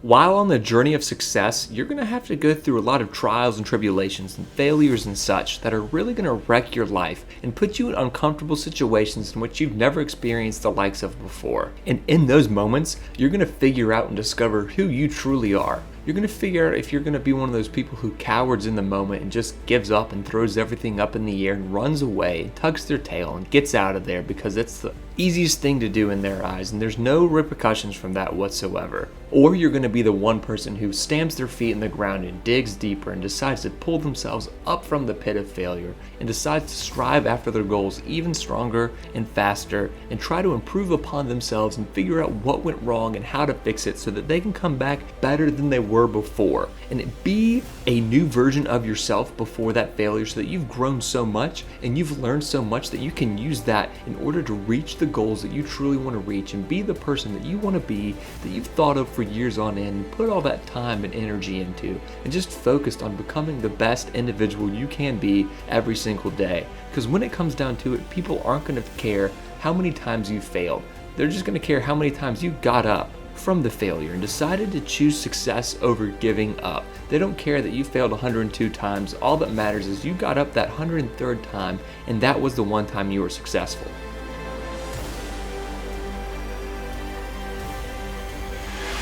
While on the journey of success, you're going to have to go through a lot of trials and tribulations and failures and such that are really going to wreck your life and put you in uncomfortable situations in which you've never experienced the likes of before. And in those moments, you're going to figure out and discover who you truly are. You're going to figure out if you're going to be one of those people who cowards in the moment and just gives up and throws everything up in the air and runs away and tucks their tail and gets out of there because it's the easiest thing to do in their eyes and there's no repercussions from that whatsoever. Or you're going to be the one person who stamps their feet in the ground and digs deeper and decides to pull themselves up from the pit of failure and decides to strive after their goals even stronger and faster and try to improve upon themselves and figure out what went wrong and how to fix it so that they can come back better than they were before. And be a new version of yourself before that failure so that you've grown so much and you've learned so much that you can use that in order to reach the goals that you truly want to reach and be the person that you want to be, that you've thought of for years on end and put all that time and energy into and just focused on becoming the best individual you can be every single day. Because when it comes down to it, people aren't going to care how many times you failed. They're just going to care how many times you got up from the failure and decided to choose success over giving up. They don't care that you failed 102 times. All that matters is you got up that 103rd time and that was the one time you were successful.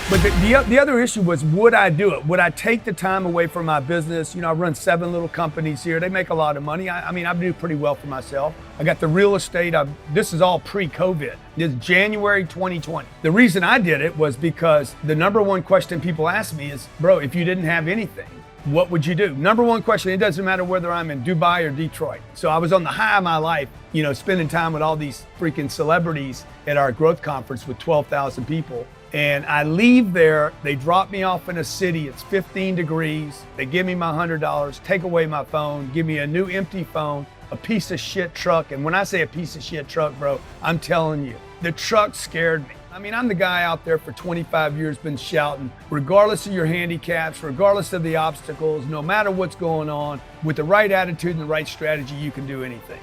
But the other issue was, would I do it? Would I take the time away from my business? You know, I run 7 little companies here. They make a lot of money. I mean, I do pretty well for myself. I got the real estate. This is all pre-COVID. This is January 2020. The reason I did it was because the number one question people ask me is, bro, if you didn't have anything, what would you do? Number one question, it doesn't matter whether I'm in Dubai or Detroit. So I was on the high of my life, you know, spending time with all these freaking celebrities at our growth conference with 12,000 people. And I leave there, they drop me off in a city, it's 15 degrees, they give me my $100, take away my phone, give me a new empty phone, a piece of shit truck. And when I say a piece of shit truck, bro, I'm telling you, the truck scared me. I mean, I'm the guy out there for 25 years been shouting, regardless of your handicaps, regardless of the obstacles, no matter what's going on, with the right attitude and the right strategy, you can do anything.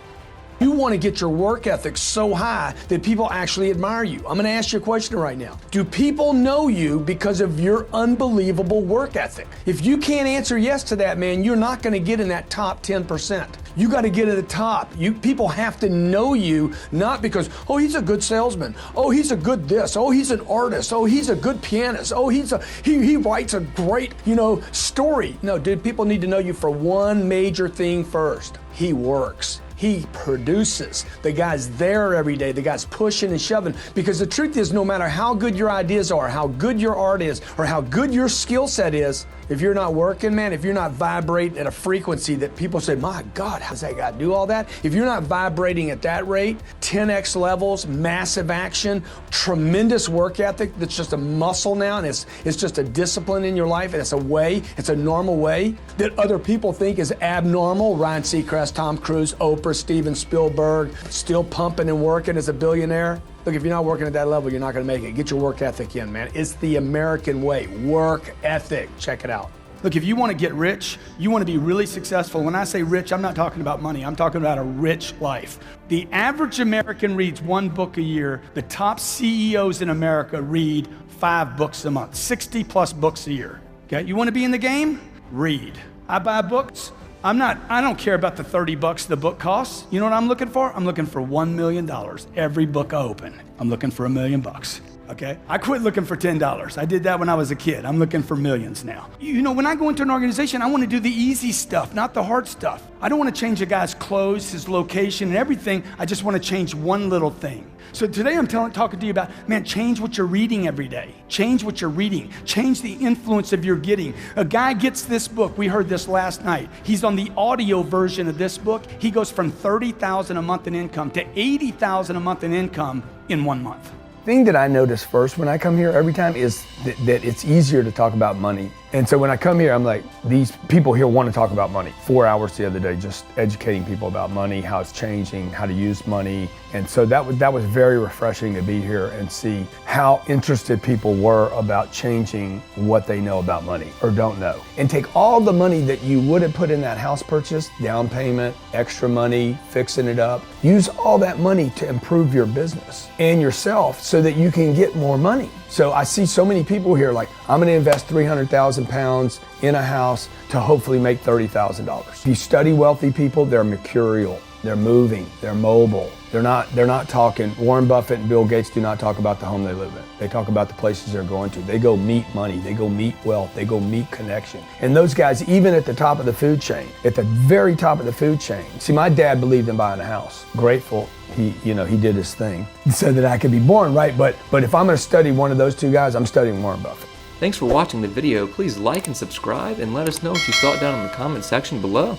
You want to get your work ethic so high that people actually admire you. I'm going to ask you a question right now. Do people know you because of your unbelievable work ethic? If you can't answer yes to that, man, you're not going to get in that top 10%. You got to get to the top. People have to know you, not because, oh, he's a good salesman. Oh, he's a good this. Oh, he's an artist. Oh, he's a good pianist. Oh, he writes a great, story. No, dude, people need to know you for one major thing first. He works. He produces. The guy's there every day. The guy's pushing and shoving. Because the truth is, no matter how good your ideas are, how good your art is, or how good your skill set is, if you're not working, man, if you're not vibrating at a frequency that people say, my God, how's that guy do all that? If you're not vibrating at that rate, 10x levels, massive action, tremendous work ethic that's just a muscle now, and it's just a discipline in your life, and it's a normal way that other people think is abnormal. Ryan Seacrest, Tom Cruise, Oprah, Steven Spielberg, still pumping and working as a billionaire. Look, if you're not working at that level, you're not going to make it. Get your work ethic in, man. It's the American way. Work ethic. Check it out. Look, if you want to get rich, you want to be really successful. When I say rich, I'm not talking about money. I'm talking about a rich life. The average American reads 1 book a year. The top CEOs in America read 5 books a month, 60 plus books a year. Okay, you want to be in the game? Read. I buy books. I don't care about the $30 the book costs. You know what I'm looking for? I'm looking for $1 million. Every book I open, I'm looking for $1 million. Okay? I quit looking for $10. I did that when I was a kid. I'm looking for millions now. When I go into an organization, I want to do the easy stuff, not the hard stuff. I don't want to change a guy's clothes, his location, and everything. I just want to change one little thing. So today I'm talking to you about, man, change what you're reading every day. Change what you're reading. Change the influence of your getting. A guy gets this book. We heard this last night. He's on the audio version of this book. He goes from $30,000 a month in income to $80,000 a month in income in 1 month. Thing that I notice first when I come here every time is that it's easier to talk about money. And so when I come here, I'm like, these people here want to talk about money. 4 hours the other day just educating people about money, how it's changing, how to use money. And so that was very refreshing to be here and see how interested people were about changing what they know about money or don't know. And take all the money that you would have put in that house purchase, down payment, extra money, fixing it up, use all that money to improve your business and yourself so that you can get more money. So I see so many people here like, I'm gonna invest 300,000 pounds in a house to hopefully make $30,000. If you study wealthy people, they're mercurial, they're moving, they're mobile. They're not talking, Warren Buffett and Bill Gates do not talk about the home they live in. They talk about the places they're going to. They go meet money, they go meet wealth, they go meet connection. And those guys, even at the top of the food chain, at the very top of the food chain. See, my dad believed in buying a house. Grateful he did his thing so that I could be born, right? But if I'm gonna study one of those two guys, I'm studying Warren Buffett. Thanks for watching the video. Please like and subscribe and let us know what you thought down in the comment section below.